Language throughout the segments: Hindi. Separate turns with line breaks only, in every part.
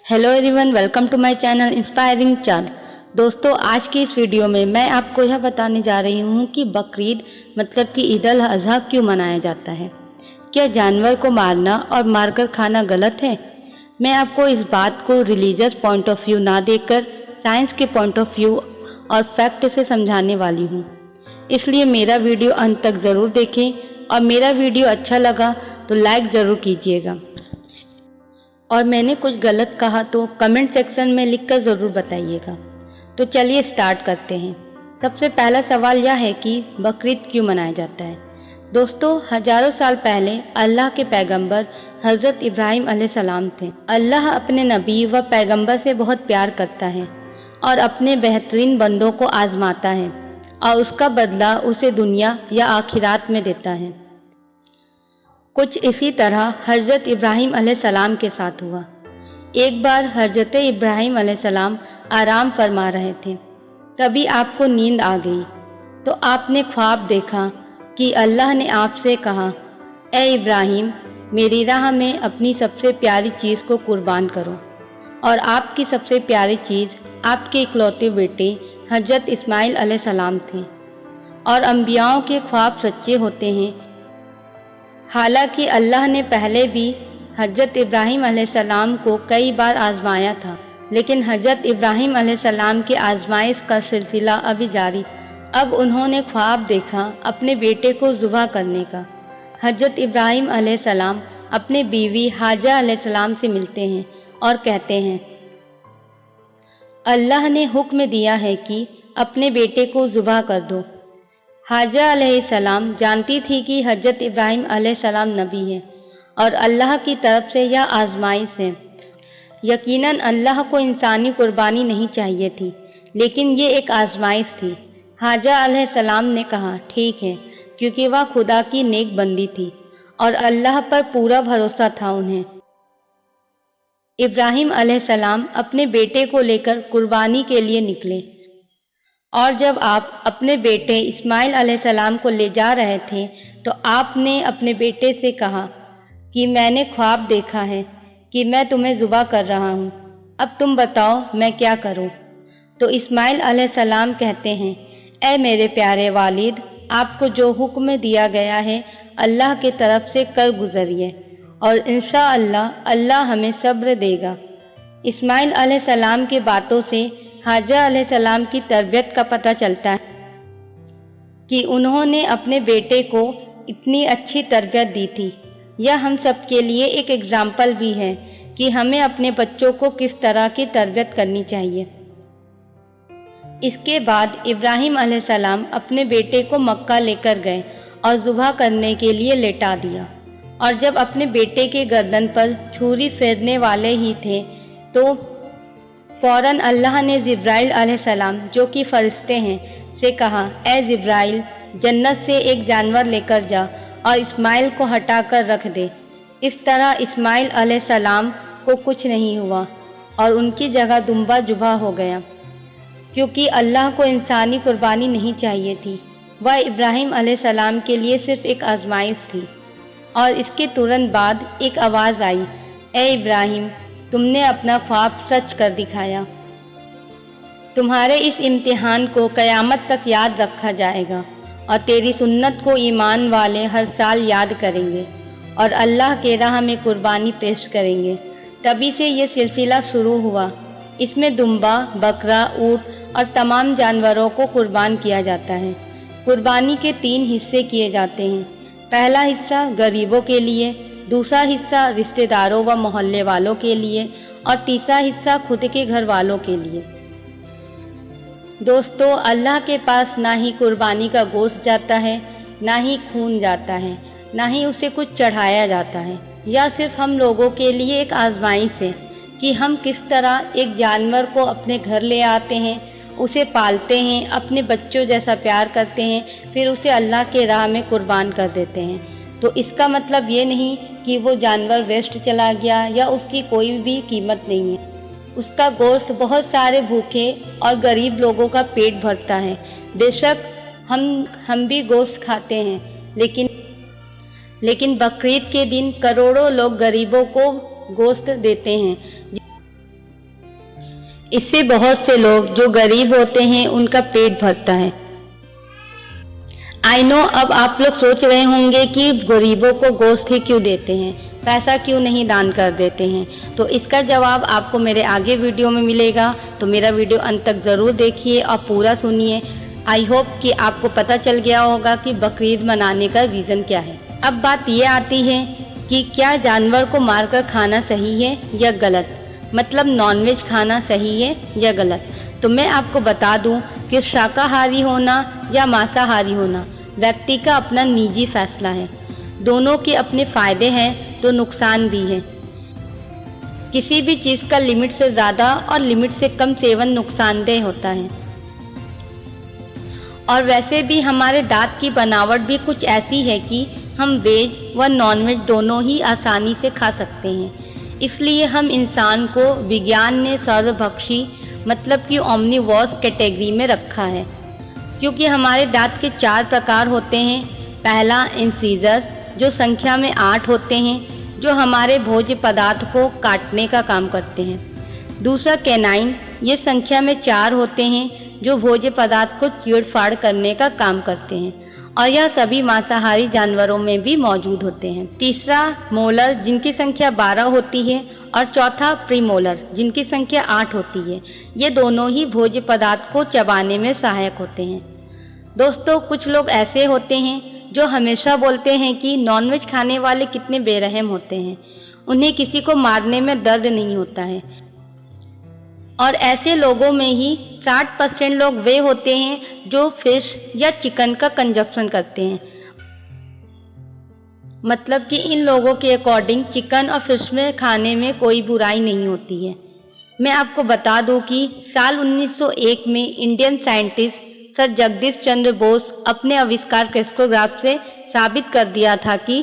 Hello everyone, welcome to my channel inspiring Chand. दोस्तों, आज की इस वीडियो में मैं आपको यह बताने जा रही हूँ कि बकरीद मतलब कि ईद अल अज़हा क्यों मनाया जाता है। क्या जानवर को मारना और मारकर खाना गलत है? मैं आपको इस बात को रिलीजियस पॉइंट ऑफ व्यू ना देकर साइंस के पॉइंट ऑफ व्यू और फैक्ट से समझाने वाली हूँ, इसलिए मेरा वीडियो अंत तक ज़रूर देखें और मेरा वीडियो अच्छा लगा तो लाइक ज़रूर कीजिएगा और मैंने कुछ गलत कहा तो कमेंट सेक्शन में लिखकर ज़रूर बताइएगा। तो चलिए स्टार्ट करते हैं। सबसे पहला सवाल यह है कि बकरीद क्यों मनाया जाता है। दोस्तों, हजारों साल पहले अल्लाह के पैगंबर हज़रत इब्राहिम अलैहिस्सलाम थे। अल्लाह अपने नबी व पैगंबर से बहुत प्यार करता है और अपने बेहतरीन बंदों को आजमाता है और उसका बदला उसे दुनिया या आखिरात में देता है। कुछ इसी तरह हज़रत इब्राहिम अलैहिस्सलाम के साथ हुआ। एक बार हज़रत इब्राहिम अलैहिस्सलाम आराम फरमा रहे थे, तभी आपको नींद आ गई तो आपने ख्वाब देखा कि अल्लाह ने आपसे कहा, ए इब्राहिम, मेरी राह में अपनी सबसे प्यारी चीज़ को कुर्बान करो। और आपकी सबसे प्यारी चीज़ आपके इकलौते बेटे हज़रत इस्माइल अलैहिस्सलाम थे। और अम्बियाओं के ख्वाब सच्चे होते हैं। हालांकि अल्लाह ने पहले भी हज़रत इब्राहिम अलैहिस्सलाम को कई बार आजमाया था, लेकिन हज़रत इब्राहिम अलैहिस्सलाम के आजमाइश का सिलसिला अभी जारी। अब उन्होंने ख्वाब देखा अपने बेटे को ज़ुबह करने का। हज़रत इब्राहिम अलैहिस्सलाम अपने बीवी हाजरा अलैहिस्सलाम से मिलते हैं और कहते हैं, अल्लाह ने हुक्म दिया है कि अपने बेटे को ज़ुबह कर दो। हाजरा अलैहिस्सलाम जानती थी कि हज़रत इब्राहिम अलैहिस्सलाम नबी है और अल्लाह की तरफ से यह आजमाइश है। यकीनन अल्लाह को इंसानी कुर्बानी नहीं चाहिए थी, लेकिन ये एक आजमाइश थी। हाजरा अलैहिस्सलाम ने कहा, ठीक है, क्योंकि वह खुदा की नेक बंदी थी और अल्लाह पर पूरा भरोसा था उन्हें। इब्राहिम अलैहिस्सलाम अपने बेटे को लेकर कुर्बानी के लिए निकले और जब आप अपने बेटे इस्माइल अलैहिस्सलाम को ले जा रहे थे तो आपने अपने बेटे से कहा कि मैंने ख्वाब देखा है कि मैं तुम्हें ज़ुबह कर रहा हूँ, अब तुम बताओ मैं क्या करूँ। तो इस्माइल अलैहिस्सलाम कहते हैं, ए मेरे प्यारे वालिद, आपको जो हुक्म दिया गया है अल्लाह की तरफ से कर गुजरिए और इंशाअल्लाह अल्लाह हमें सब्र देगा। इस्माइल अलैहिस्सलाम की बातों से हाजरा अलैहिस्सलाम की तरबियत का पता चलता है कि उन्होंने अपने बेटे को इतनी अच्छी तरबियत दी थी। यह हम सब के लिए एक एग्जाम्पल भी है कि हमें अपने बच्चों को किस तरह की तरबियत करनी चाहिए। इसके बाद इब्राहिम अलैहिस्सलाम अपने बेटे को मक्का लेकर गए और ज़ुबह करने के लिए लेटा दिया और जब अपने बेटे के गर्दन पर छुरी फेरने वाले ही थे तो फौरन अल्लाह ने जिब्राइल अलैहिस्सलाम, जो कि फरिश्ते हैं, से कहा, ए जिब्राइल, जन्नत से एक जानवर लेकर जा और इस्माइल को हटाकर रख दे। इस तरह इस्माइल अलैहिस्सलाम को कुछ नहीं हुआ और उनकी जगह दुम्बा ज़ुबह हो गया, क्योंकि अल्लाह को इंसानी कुर्बानी नहीं चाहिए थी। वह इब्राहिम अलैहिस्सलाम के लिए सिर्फ एक आजमाइश थी। और इसके तुरंत बाद एक आवाज़ आई, ए इब्राहिम, तुमने अपना ख्वाब सच कर दिखाया। तुम्हारे इस इम्तिहान को क़यामत तक याद रखा जाएगा और तेरी सुन्नत को ईमान वाले हर साल याद करेंगे और अल्लाह के राह में कुर्बानी पेश करेंगे। तभी से ये सिलसिला शुरू हुआ। इसमें दुम्बा, बकरा, ऊँट और तमाम जानवरों को कुर्बान किया जाता है। कुर्बानी के 3 हिस्से किए जाते हैं। पहला हिस्सा गरीबों के लिए, दूसरा हिस्सा रिश्तेदारों व मोहल्ले वालों के लिए और तीसरा हिस्सा खुद के घर वालों के लिए। दोस्तों, अल्लाह के पास ना ही कुर्बानी का गोश्त जाता है, ना ही खून जाता है, ना ही उसे कुछ चढ़ाया जाता है। यह सिर्फ हम लोगों के लिए एक आजमाइश है कि हम किस तरह एक जानवर को अपने घर ले आते हैं, उसे पालते हैं, अपने बच्चों जैसा प्यार करते हैं, फिर उसे अल्लाह के राह में कुर्बान कर देते हैं। तो इसका मतलब ये नहीं कि वो जानवर वेस्ट चला गया या उसकी कोई भी कीमत नहीं है। उसका गोश्त बहुत सारे भूखे और गरीब लोगों का पेट भरता है। बेशक हम भी गोश्त खाते हैं, लेकिन बकरीद के दिन करोड़ों लोग गरीबों को गोश्त देते हैं, इससे बहुत से लोग जो गरीब होते हैं उनका पेट भरता है। आई नो, अब आप लोग सोच रहे होंगे कि गरीबों को गोश्त ही क्यों देते हैं, पैसा क्यों नहीं दान कर देते हैं। तो इसका जवाब आपको मेरे आगे वीडियो में मिलेगा, तो मेरा वीडियो अंत तक ज़रूर देखिए और पूरा सुनिए। आई होप कि आपको पता चल गया होगा कि बकरीद मनाने का रीज़न क्या है। अब बात ये आती है कि क्या जानवर को मारकर खाना सही है या गलत, मतलब नॉनवेज खाना सही है या गलत। तो मैं आपको बता दूं कि शाकाहारी होना या मांसाहारी होना व्यक्ति का अपना निजी फैसला है। दोनों के अपने फायदे हैं तो नुकसान भी है। किसी भी चीज़ का लिमिट से ज़्यादा और लिमिट से कम सेवन नुकसानदेह होता है। और वैसे भी हमारे दांत की बनावट भी कुछ ऐसी है कि हम वेज व नॉनवेज दोनों ही आसानी से खा सकते हैं। इसलिए हम इंसान को विज्ञान ने सर्वभक्षी मतलब कि ओमनिवोरस कैटेगरी में रखा है, क्योंकि हमारे दांत के 4 प्रकार होते हैं। पहला इंसीजर, जो संख्या में 8 होते हैं, जो हमारे भोज्य पदार्थ को काटने का काम करते हैं। दूसरा कैनाइन, ये संख्या में 4 होते हैं, जो भोज्य पदार्थ को चीड़-फाड़ करने का काम करते हैं, और यह सभी मांसाहारी जानवरों में भी मौजूद होते हैं। तीसरा मोलर, जिनकी संख्या 12 होती है, और चौथा प्रीमोलर, जिनकी संख्या 8 होती है। ये दोनों ही भोज्य पदार्थ को चबाने में सहायक होते हैं। दोस्तों, कुछ लोग ऐसे होते हैं जो हमेशा बोलते हैं कि नॉनवेज खाने वाले कितने बेरहम होते हैं, उन्हें किसी को मारने में दर्द नहीं होता है। और ऐसे लोगों में ही 60% लोग वे होते हैं जो फिश या चिकन का कंजप्शन करते हैं। मतलब कि इन लोगों के अकॉर्डिंग चिकन और फिश में खाने में कोई बुराई नहीं होती है। मैं आपको बता दूं कि साल 1901 में Indian scientist sir Jagdish Chandra Bose अपने आविष्कार क्रेस्कोग्राफ से साबित कर दिया था कि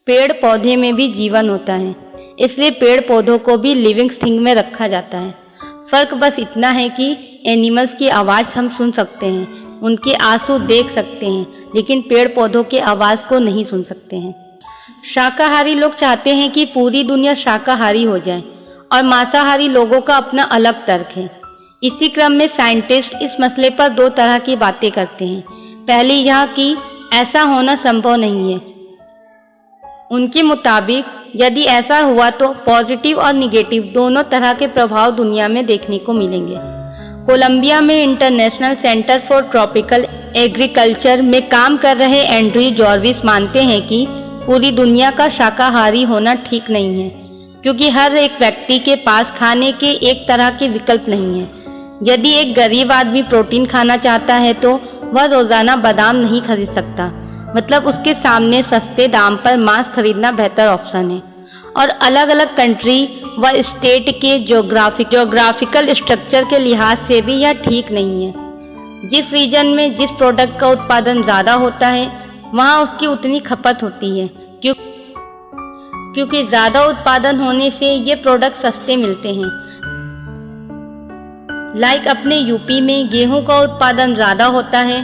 पेड़ पौधे में भी जीवन होता है, इसलिए पेड़ पौधों को भी लिविंग थिंग में रखा जाता है। फ़र्क बस इतना है कि एनिमल्स की आवाज़ हम सुन सकते हैं, उनके आंसू देख सकते हैं, लेकिन पेड़ पौधों की आवाज़ को नहीं सुन सकते हैं। शाकाहारी लोग चाहते हैं कि पूरी दुनिया शाकाहारी हो जाए, और मांसाहारी लोगों का अपना अलग तर्क है। इसी क्रम में साइंटिस्ट इस मसले पर 2 तरह की बातें करते हैं। पहली यह कि ऐसा होना संभव नहीं है। उनके मुताबिक यदि ऐसा हुआ तो पॉजिटिव और निगेटिव दोनों तरह के प्रभाव दुनिया में देखने को मिलेंगे। कोलंबिया में international centre for tropical agriculture में काम कर रहे एंड्रयू जॉर्विस मानते हैं कि पूरी दुनिया का शाकाहारी होना ठीक नहीं है, क्योंकि हर एक व्यक्ति के पास खाने के एक तरह के विकल्प नहीं है। यदि एक गरीब आदमी प्रोटीन खाना चाहता है तो वह रोजाना बादाम नहीं खरीद सकता, मतलब उसके सामने सस्ते दाम पर मांस खरीदना बेहतर ऑप्शन है। और अलग अलग कंट्री व स्टेट के ज्योग्राफिकल स्ट्रक्चर के लिहाज से भी यह ठीक नहीं है। जिस रीजन में जिस प्रोडक्ट का उत्पादन ज़्यादा होता है वहाँ उसकी उतनी खपत होती है, क्योंकि ज़्यादा उत्पादन होने से ये प्रोडक्ट सस्ते मिलते हैं। लाइक अपने यूपी में गेहूं का उत्पादन ज़्यादा होता है,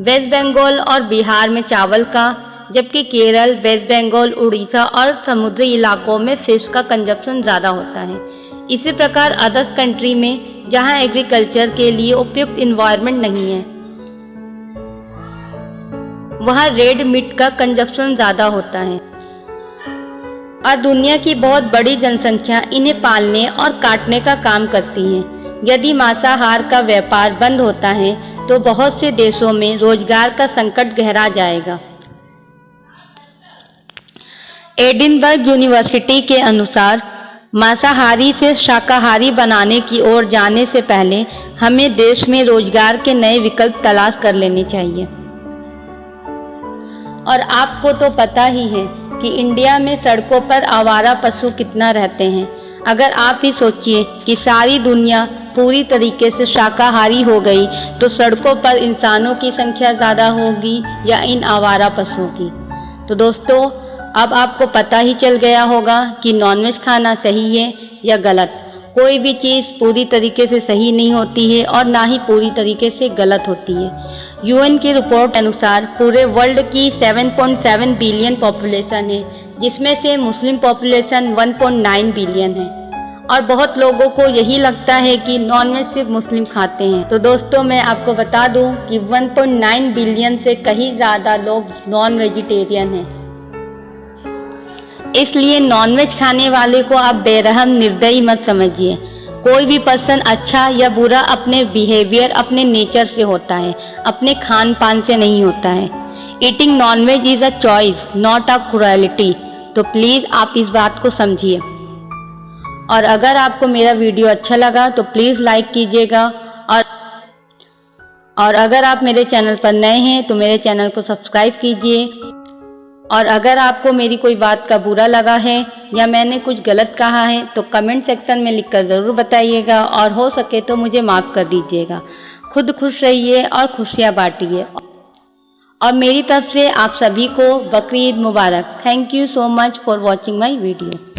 वेस्ट बंगाल और बिहार में चावल का, जबकि केरल, वेस्ट बंगाल, उड़ीसा और समुद्री इलाकों में फिश का कंजप्शन ज़्यादा होता है। इसी प्रकार अदर्स कंट्री में जहां एग्रीकल्चर के लिए उपयुक्त इन्वायरमेंट नहीं है वहां रेड मीट का कंजप्शन ज़्यादा होता है। और दुनिया की बहुत बड़ी जनसंख्या इन्हें पालने और काटने का काम करती है। यदि मांसाहार का व्यापार बंद होता है तो बहुत से देशों में रोजगार का संकट गहरा जाएगा। एडिनबर्ग यूनिवर्सिटी के अनुसार मांसाहारी से शाकाहारी बनाने की ओर जाने से पहले हमें देश में रोजगार के नए विकल्प तलाश कर लेने चाहिए। और आपको तो पता ही है कि इंडिया में सड़कों पर आवारा पशु कितना रहते हैं। अगर आप ही सोचिए कि सारी दुनिया पूरी तरीके से शाकाहारी हो गई तो सड़कों पर इंसानों की संख्या ज़्यादा होगी या इन आवारा पशुओं की। तो दोस्तों, अब आपको पता ही चल गया होगा कि नॉनवेज खाना सही है या गलत। कोई भी चीज़ पूरी तरीके से सही नहीं होती है और ना ही पूरी तरीके से गलत होती है। यूएन की रिपोर्ट अनुसार पूरे वर्ल्ड की 7.7 बिलियन पॉपुलेशन है, जिसमें से मुस्लिम पॉपुलेशन 1.9 बिलियन है। और बहुत लोगों को यही लगता है कि नॉनवेज सिर्फ मुस्लिम खाते हैं। तो दोस्तों मैं आपको बता दूं कि 1.9 बिलियन से कहीं ज़्यादा लोग नॉन वेजिटेरियन हैं। इसलिए नॉनवेज खाने वाले को आप बेरहम निर्दयी मत समझिए। कोई भी पर्सन अच्छा या बुरा अपने बिहेवियर, अपने नेचर से होता है, अपने खान पान से नहीं होता है। Eating nonveg is a choice, not a cruelty. तो प्लीज़ आप इस बात को समझिए। और अगर आपको मेरा वीडियो अच्छा लगा तो प्लीज़ लाइक कीजिएगा, और अगर आप मेरे चैनल पर नए हैं तो मेरे चैनल को सब्सक्राइब कीजिए। और अगर आपको मेरी कोई बात का बुरा लगा है या मैंने कुछ गलत कहा है तो कमेंट सेक्शन में लिखकर ज़रूर बताइएगा, और हो सके तो मुझे माफ़ कर दीजिएगा। खुद खुश रहिए और खुशियाँ बांटिए। और मेरी तरफ से आप सभी को बकरीद मुबारक। Thank you so much for watching my video.